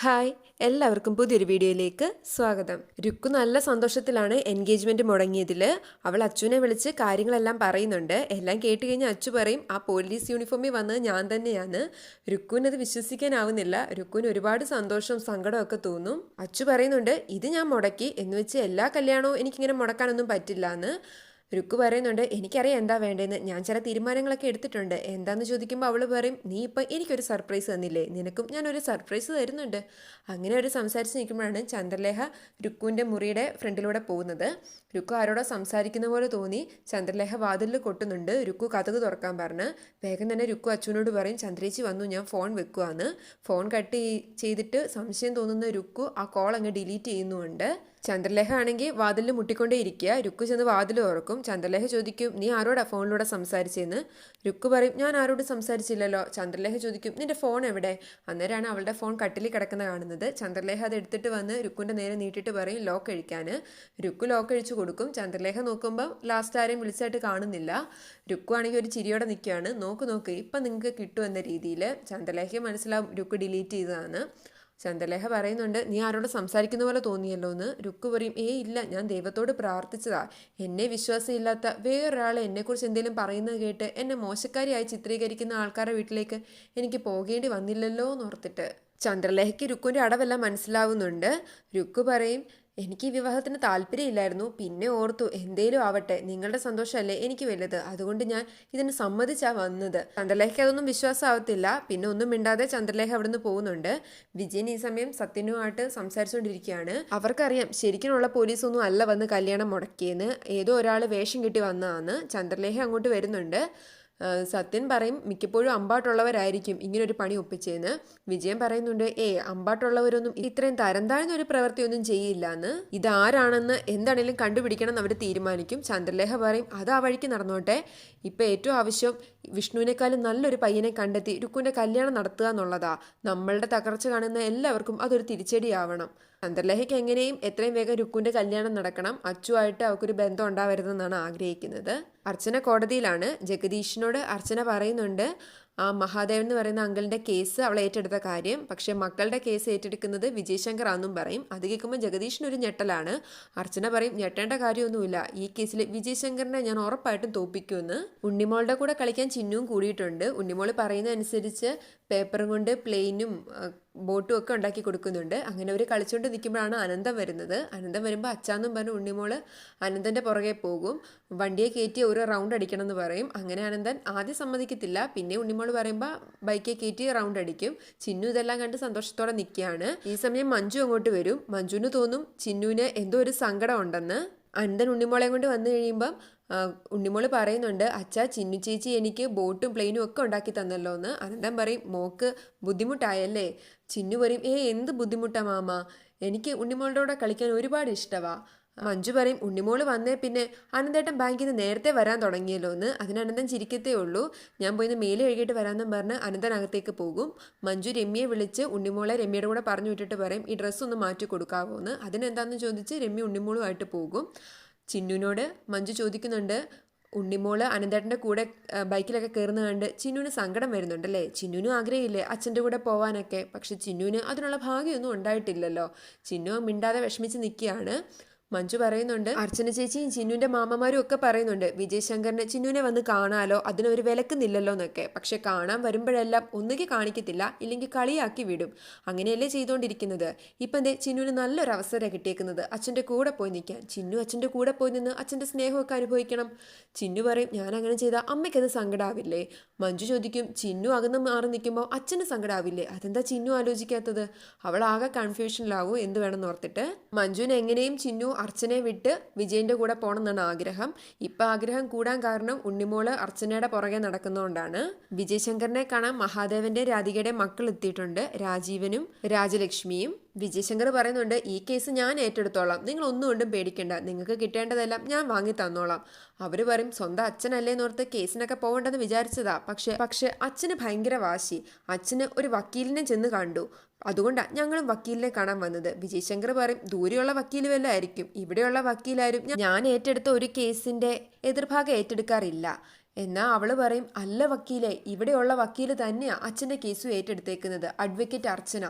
Hi, എല്ലാവർക്കും പുതിയൊരു വീഡിയോയിലേക്ക് സ്വാഗതം. രുക്കു നല്ല സന്തോഷത്തിലാണ് എൻഗേജ്മെന്റ് മുടങ്ങിയതിൽ. അവൾ അച്ചുവിനെ വിളിച്ച് കാര്യങ്ങളെല്ലാം പറയുന്നുണ്ട്. എല്ലാം കേട്ട് കഴിഞ്ഞാൽ അച്ചു പറയും ആ പോലീസ് യൂണിഫോമിൽ വന്നത് ഞാൻ തന്നെയാണ്. രുക്കുവിനത് വിശ്വസിക്കാനാവുന്നില്ല. രുക്കുവിന് ഒരുപാട് സന്തോഷവും സങ്കടവും ഒക്കെ തോന്നും. അച്ചു പറയുന്നുണ്ട് ഇത് ഞാൻ മുടക്കി എന്ന് വെച്ച് എല്ലാ കല്യാണവും എനിക്കിങ്ങനെ മുടക്കാനൊന്നും പറ്റില്ല എന്ന്. രുക്കു പറയുന്നുണ്ട് എനിക്കറിയാം എന്താ വേണ്ടതെന്ന്, ഞാൻ ചില തീരുമാനങ്ങളൊക്കെ എടുത്തിട്ടുണ്ട്. എന്താന്ന് ചോദിക്കുമ്പോൾ അവൾ പറയും നീ ഇപ്പം എനിക്കൊരു സർപ്രൈസ് തന്നില്ലേ, നിനക്കും ഞാനൊരു സർപ്രൈസ് തരുന്നുണ്ട്. അങ്ങനെ ഒരു സംസാരിച്ച് നിൽക്കുമ്പോഴാണ് ചന്ദ്രലേഖ രുക്കുവിൻ്റെ മുറിയുടെ ഫ്രണ്ടിലൂടെ പോകുന്നത്. രുക്കു ആരോടോ സംസാരിക്കുന്ന പോലെ തോന്നി. ചന്ദ്രലേഖ വാതിലിൽ കൊട്ടുന്നുണ്ട്. രുക്കു കതക് തുറക്കാൻ പറഞ്ഞ് വേഗം തന്നെ രുക്കു അച്ഛനോട് പറയും ചന്ദ്രേച്ചി വന്നു, ഞാൻ ഫോൺ വെക്കുവാന്ന്. ഫോൺ കട്ട് ചെയ്തിട്ട് സംശയം തോന്നുന്ന രുക്കു ആ കോൾ അങ്ങ് ഡിലീറ്റ് ചെയ്യുന്നുമുണ്ട്. ചന്ദ്രലേഖ ആണെങ്കിൽ വാതിലിൽ മുട്ടിക്കൊണ്ടേ ഇരിക്കുക. രുക്കു ചെന്ന് വാതിൽ തുറക്കും. ചന്ദ്രലേഖ ചോദിക്കും നീ ആരോടാ ഫോണിലൂടെ സംസാരിച്ചെന്ന്. രുക്കു പറയും ഞാൻ ആരോട് സംസാരിച്ചില്ലല്ലോ. ചന്ദ്രലേഖ ചോദിക്കും നിന്റെ ഫോൺ എവിടെ? അന്നേരമാണ് അവളുടെ ഫോൺ കട്ടിലിൽ കിടക്കുന്ന കാണുന്നത്. ചന്ദ്രലേഖ അത് എടുത്തിട്ട് വന്ന് രുക്കുവിൻ്റെ നേരെ നീട്ടിയിട്ട് പറയും ലോക്ക് അഴിക്കാൻ. രുക്കു ലോക്ക് അഴിച്ചു കൊടുക്കും. ചന്ദ്രലേഖ നോക്കുമ്പോൾ ലാസ്റ്റ് ആരെയും വിളിച്ചായിട്ട് കാണുന്നില്ല. രുക്കു ആണെങ്കിൽ ഒരു ചിരിയോടെ നിൽക്കുകയാണ്. നോക്ക് ഇപ്പം നിങ്ങൾക്ക് കിട്ടുമെന്ന രീതിയിൽ. ചന്ദ്രലേഖയ്ക്ക് മനസ്സിലാവും രുക്കു ഡിലീറ്റ് ചെയ്തതാണ്. ചന്ദ്രലേഖ പറയുന്നുണ്ട് നീ ആരോട് സംസാരിക്കുന്ന പോലെ തോന്നിയല്ലോ എന്ന്. രുക്കു പറയും ഇല്ല, ഞാൻ ദൈവത്തോട് പ്രാർത്ഥിച്ചതാ. എന്നെ വിശ്വാസമില്ലാത്ത വേറൊരാളെ എന്നെക്കുറിച്ച് എന്തെങ്കിലും പറയുന്നത് കേട്ട് എന്നെ മോശക്കാരിയായി ചിത്രീകരിക്കുന്ന ആൾക്കാരുടെ വീട്ടിലേക്ക് എനിക്ക് പോകേണ്ടി വന്നില്ലല്ലോ എന്നോർത്തിട്ട്. ചന്ദ്രലേഖയ്ക്ക് രുക്കുവിൻ്റെ അടവെല്ലാം മനസ്സിലാവുന്നുണ്ട്. രുക്കു പറയും എനിക്ക് ഈ വിവാഹത്തിന് താല്പര്യമില്ലായിരുന്നു, പിന്നെ ഓർത്തു എന്തേലും ആവട്ടെ, നിങ്ങളുടെ സന്തോഷമല്ലേ എനിക്ക് വലുത്, അതുകൊണ്ട് ഞാൻ ഇതിന് സമ്മതിച്ചാ വന്നത്. ചന്ദ്രലേഖയ്ക്ക് അതൊന്നും വിശ്വാസമാവത്തില്ല. പിന്നെ ഒന്നും മിണ്ടാതെ ചന്ദ്രലേഖ അവിടുന്ന് പോകുന്നുണ്ട്. വിജയൻ ഈ സമയം സത്യനുമായിട്ട് സംസാരിച്ചുകൊണ്ടിരിക്കുകയാണ്. അവർക്കറിയാം ശരിക്കുമുള്ള പോലീസൊന്നും അല്ല വന്ന് കല്യാണം മുടക്കിയെന്ന്, ഏതോ ഒരാൾ വേഷം കിട്ടി വന്നതാണ്. ചന്ദ്രലേഖ അങ്ങോട്ട് വരുന്നുണ്ട്. സത്യൻ പറയും മിക്കപ്പോഴും അമ്പാട്ടുള്ളവരായിരിക്കും ഇങ്ങനൊരു പണി ഒപ്പിച്ചതെന്ന്. വിജയൻ പറയുന്നുണ്ട് അമ്പാട്ടുള്ളവരൊന്നും ഇത്രയും തരം താഴ്ന്ന ഒരു പ്രവൃത്തിയൊന്നും ചെയ്യില്ല എന്ന്. ഇതാരാണെന്ന് എന്താണെങ്കിലും കണ്ടുപിടിക്കണം എന്ന് അവർ തീരുമാനിക്കും. ചന്ദ്രലേഖ പറയും അത് ആ വഴിക്ക് നടന്നോട്ടെ, ഇപ്പം ഏറ്റവും ആവശ്യം വിഷ്ണുവിനേക്കാളും നല്ലൊരു പയ്യനെ കണ്ടെത്തി രുക്കുവിൻ്റെ കല്യാണം നടത്തുക എന്നുള്ളതാ. നമ്മളുടെ തകർച്ച കാണുന്ന എല്ലാവർക്കും അതൊരു തിരിച്ചടിയാവണം. ചന്ദ്രലേഖയ്ക്ക് എങ്ങനെയും എത്രയും വേഗം രുക്കുവിൻ്റെ കല്യാണം നടക്കണം. അച്ചുവായിട്ട് അവൾക്കൊരു ബന്ധം ഉണ്ടാവരുതെന്നാണ് ആഗ്രഹിക്കുന്നത്. അർച്ചന കോടതിയിലാണ്. ജഗദീഷിനോട് അർച്ചന പറയുന്നുണ്ട് ആ മഹാദേവൻ എന്ന് പറയുന്ന അങ്കിളിൻ്റെ കേസ് അവൾ ഏറ്റെടുത്ത കാര്യം. പക്ഷേ മക്കളുടെ കേസ് ഏറ്റെടുക്കുന്നത് വിജയശങ്കർ ആണെന്നും പറയും. അത് കേൾക്കുമ്പോൾ ജഗദീഷിനൊരു ഞെട്ടലാണ്. അർച്ചന പറയും ഞെട്ടേണ്ട കാര്യമൊന്നുമില്ല, ഈ കേസിൽ വിജയശങ്കറിനെ ഞാൻ ഉറപ്പായിട്ടും തോപ്പിക്കുമെന്ന്. ഉണ്ണിമോളുടെ കൂടെ കളിക്കാൻ ചിന്നുവും കൂടിയിട്ടുണ്ട്. ഉണ്ണിമോൾ പറയുന്നതനുസരിച്ച് പേപ്പറും കൊണ്ട് പ്ലെയിനും ബോട്ടും ഒക്കെ ഉണ്ടാക്കി കൊടുക്കുന്നുണ്ട്. അങ്ങനെ അവർ കളിച്ചുകൊണ്ട് നിൽക്കുമ്പോഴാണ് അനന്തം വരുന്നത്. അനന്തം വരുമ്പോൾ അച്ചാന്നും പറഞ്ഞ് ഉണ്ണിമോള് അനന്തൻ്റെ പുറകെ പോകും. വണ്ടിയെ കയറ്റി ഒരു റൗണ്ട് അടിക്കണം എന്ന് പറയും. അങ്ങനെ അനന്തൻ ആദ്യം സമ്മതിക്കത്തില്ല. പിന്നെ ഉണ്ണിമോൾ പറയുമ്പോൾ ബൈക്കെ കയറ്റി റൗണ്ട് അടിക്കും. ചിന്നു ഇതെല്ലാം കണ്ട് സന്തോഷത്തോടെ നിൽക്കുകയാണ്. ഈ സമയം മഞ്ജു അങ്ങോട്ട് വരും. മഞ്ജുവിന് തോന്നും ചിന്നുവിന് എന്തോ ഒരു സങ്കടം ഉണ്ടെന്ന്. അനന്തൻ ഉണ്ണിമോളെ കൊണ്ട് വന്നു കഴിയുമ്പം ഉണ്ണിമോള് പറയുന്നുണ്ട് അച്ഛാ ചിന്നു ചേച്ചി എനിക്ക് ബോട്ടും പ്ലെയിനും ഒക്കെ ഉണ്ടാക്കി തന്നല്ലോ എന്ന്. അനന്തൻ പറയും മോക്ക് ബുദ്ധിമുട്ടായല്ലേ? ചിന്നു പറയും എന്ത് ബുദ്ധിമുട്ടാ മാമ, എനിക്ക് ഉണ്ണിമോളുടെ കൂടെ കളിക്കാൻ ഒരുപാട് ഇഷ്ടമാ. മഞ്ജു പറയും ഉണ്ണിമോള് വന്നേ പിന്നെ അനന്തേട്ടൻ ബാങ്കിൽ നിന്ന് നേരത്തെ വരാൻ തുടങ്ങിയല്ലോ എന്ന്. അതിന് അനന്തൻ ചിരിക്കത്തേ ഉള്ളൂ. ഞാൻ പോയിന്ന് മേലെ കഴുകിയിട്ട് വരാമെന്നും പറഞ്ഞ് അനന്തൻ അകത്തേക്ക് പോകും. മഞ്ജു രമ്യയെ വിളിച്ച് ഉണ്ണിമോളെ രമ്യയുടെ കൂടെ പറഞ്ഞു വിട്ടിട്ട് പറയും ഈ ഡ്രസ്സ് ഒന്ന് മാറ്റി കൊടുക്കാവോ എന്ന്. അതിനെന്താണെന്ന് ചോദിച്ച് രമ്യ ഉണ്ണിമോളുമായിട്ട് പോകും. ചിന്നുവിനോട് മഞ്ജു ചോദിക്കുന്നുണ്ട് ഉണ്ണിമോള് അനന്തേട്ടൻ്റെ കൂടെ ബൈക്കിലൊക്കെ കയറുന്ന കണ്ട് ചിന്നുവിന് സങ്കടം വരുന്നുണ്ടല്ലേ? ചിന്നുവിനും ആഗ്രഹമില്ലേ അച്ഛൻ്റെ കൂടെ പോവാനൊക്കെ? പക്ഷെ ചിന്നുവിന് അതിനുള്ള ഭാഗ്യമൊന്നും ഉണ്ടായിട്ടില്ലല്ലോ. ചിന്നു മിണ്ടാതെ വിഷമിച്ച് നിൽക്കുകയാണ്. മഞ്ജു പറയുന്നുണ്ട് അർച്ചന ചേച്ചിയും ചിന്നുവിൻ്റെ മാമമാരും ഒക്കെ പറയുന്നുണ്ട് വിജയശങ്കറിന് ചിന്നുവിനെ വന്ന് കാണാലോ, അതിനൊരു വിലക്കുന്നില്ലല്ലോ എന്നൊക്കെ. പക്ഷെ കാണാൻ വരുമ്പോഴെല്ലാം ഒന്നുകിൽ കാണിക്കത്തില്ല, ഇല്ലെങ്കിൽ കളിയാക്കി വിടും. അങ്ങനെയല്ലേ ചെയ്തുകൊണ്ടിരിക്കുന്നത്. ഇപ്പം എന്തേ ചിന്നുവിന് നല്ലൊരു അവസരം കിട്ടിയേക്കുന്നത് അച്ഛൻ്റെ കൂടെ പോയി നിൽക്കാൻ. ചിന്നു അച്ഛൻ്റെ കൂടെ പോയി നിന്ന് അച്ഛൻ്റെ സ്നേഹമൊക്കെ അനുഭവിക്കണം. ചിന്നു പറയും ഞാൻ അങ്ങനെ ചെയ്താൽ അമ്മയ്ക്കത് സങ്കടാവില്ലേ? മഞ്ജു ചോദിക്കും ചിന്നു അകന്ന് മാറി നിൽക്കുമ്പോൾ അച്ഛന് സങ്കടാവില്ലേ? അതെന്താ ചിന്നു ആലോചിക്കാത്തത്? അവൾ ആകെ കൺഫ്യൂഷനിലാവും എന്ത് വേണമെന്ന് ഓർത്തിട്ട്. മഞ്ജുവിന് എങ്ങനെയും ചിന്നു അർച്ചനയെ വിട്ട് വിജയന്റെ കൂടെ പോകണം എന്നാണ് ആഗ്രഹം. ഇപ്പം ആഗ്രഹം കൂടാൻ കാരണം ഉണ്ണിമോള് അർച്ചനയുടെ പുറകെ നടക്കുന്നതുകൊണ്ടാണ്. വിജയശങ്കറിനെ കാണാൻ മഹാദേവന്റെ രാധികയുടെ മക്കൾ എത്തിയിട്ടുണ്ട്, രാജീവനും രാജലക്ഷ്മിയും. വിജയശങ്കർ പറയുന്നുണ്ട് ഈ കേസ് ഞാൻ ഏറ്റെടുത്തോളാം, നിങ്ങൾ ഒന്നുകൊണ്ടും പേടിക്കണ്ട, നിങ്ങൾക്ക് കിട്ടേണ്ടതെല്ലാം ഞാൻ വാങ്ങി തന്നോളാം. അവർ പറയും സ്വന്തം അച്ഛനല്ലേന്നോർത്ത് കേസിനൊക്കെ പോകണ്ടെന്ന് വിചാരിച്ചതാ. പക്ഷെ അച്ഛന് ഭയങ്കര വാശി. അച്ഛന് ഒരു വക്കീലിനെ ചെന്ന് കണ്ടു, അതുകൊണ്ടാണ് ഞങ്ങളും വക്കീലിനെ കാണാൻ വന്നത്. വിജയശങ്കർ പറയും ദൂരെയുള്ള വക്കീൽ വല്ലതായിരിക്കും, ഇവിടെയുള്ള വക്കീലാരും ഞാൻ ഏറ്റെടുത്ത ഒരു കേസിന്റെ എതിർഭാഗം ഏറ്റെടുക്കാറില്ല. എന്നാൽ അവൾ പറയും, അല്ല വക്കീലെ, ഇവിടെയുള്ള വക്കീൽ തന്നെയാണ് അച്ഛൻ്റെ കേസും ഏറ്റെടുത്തേക്കുന്നത്, അഡ്വക്കേറ്റ് അർച്ചന.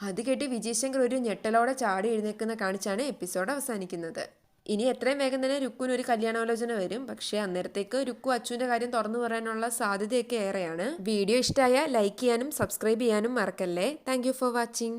അത് കേട്ട് വിജയശങ്കർ ഒരു ഞെട്ടലോടെ ചാടി എഴുന്നേക്കുന്ന കാണിച്ചാണ് എപ്പിസോഡ് അവസാനിക്കുന്നത്. ഇനി എത്രയും വേഗം തന്നെ രുക്കുവിന് ഒരു കല്യാണാലോചന വരും. പക്ഷേ അന്നേരത്തേക്ക് രുക്കു അച്ചുവിൻ്റെ കാര്യം തുറന്നു പറയാനുള്ള സാധ്യതയൊക്കെ ഏറെയാണ്. വീഡിയോ ഇഷ്ടമായ ലൈക്ക് ചെയ്യാനും സബ്സ്ക്രൈബ് ചെയ്യാനും മറക്കല്ലേ. Thank for watching.